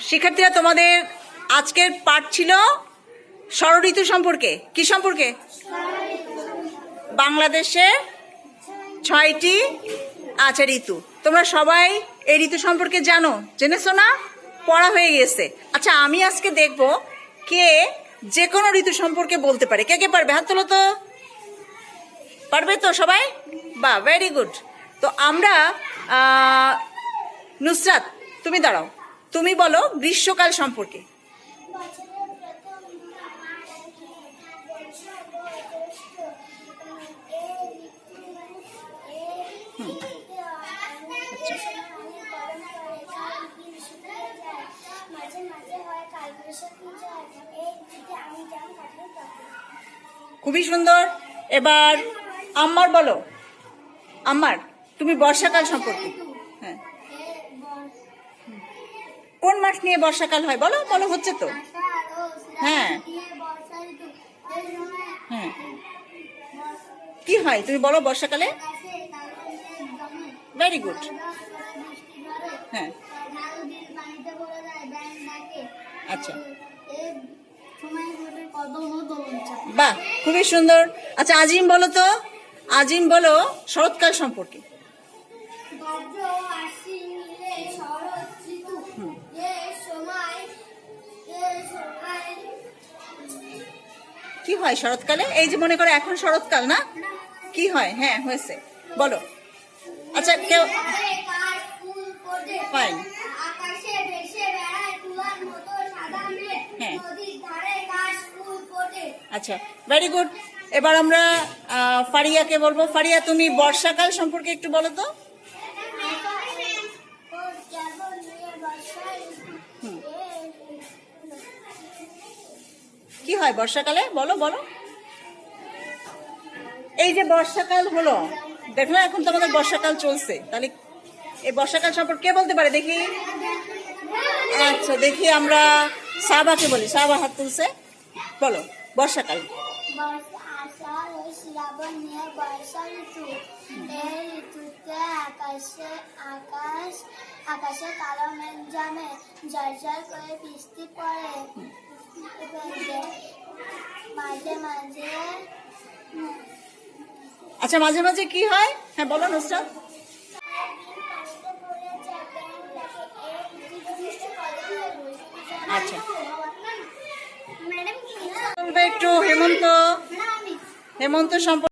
শিক্ষার্থীরা, তোমাদের আজকের পাঠ ছিল ষড়ঋতু সম্পর্কে। কি সম্পর্কে? বাংলাদেশের 6টি ঋতু। তোমরা সবাই এই ঋতু সম্পর্কে জানো, জেনেছো না? পড়া হয়ে গেছে। আচ্ছা, আমি আজকে দেখব কে যে কোনো ঋতু সম্পর্কে বলতে পারে। কে কে পারবে? হাত তোলো তো। পারবে তো সবাই? বাহ, ভেরি গুড। তো আমরা নুসরাত, তুমি দাঁড়াও, তুমি বলো গ্রীষ্মকাল সম্পর্কে। খুবই সুন্দর। এবার আম্মার বলো, আম্মার তুমি বর্ষাকাল সম্পর্কে। হ্যাঁ, কোন মাস নিয়ে বর্ষাকাল হয় বলো? বলো, হচ্ছে তো। হ্যাঁ হ্যাঁ, কি হয় তুমি বলো বর্ষাকালে? Very good. হ্যাঁ, আচ্ছা, বাহ, খুবই সুন্দর। আচ্ছা, আজিম বলো তো, আজিম বলো শরৎকাল সম্পর্কে। কি হয় শরৎকালে? এই যে মনে করো এখন শরৎকাল না, কি হয়? হ্যাঁ, হয়েছে, বলো। আচ্ছা, কেউ ফাইন। হ্যাঁ, আচ্ছা, ভেরি গুড। এবার আমরা ফারিয়াকে বলবো। ফারিয়া, তুমি বর্ষাকাল সম্পর্কে একটু বলো তো। কি হয় বর্ষাকালে? বলো বলো। এই যে বর্ষাকাল হলো, দেখো এখন তো আমাদের বর্ষাকাল চলছে, তাহলে এই বর্ষাকাল সম্পর্কে কে বলতে পারে দেখি? আচ্ছা, দেখি আমরা সাবাকে বলি। সাবা হাত তুলছে, বলো বর্ষাকাল। আকাশে কালো মেঘ জমে, ঝরঝর করে বৃষ্টি পড়ে, মাঝে মাঝে। আচ্ছা, মাঝে মাঝে কি হয়? হ্যাঁ, বলো নুসরাত। আচ্ছা, একটু হেমন্ত সম্পর্কে।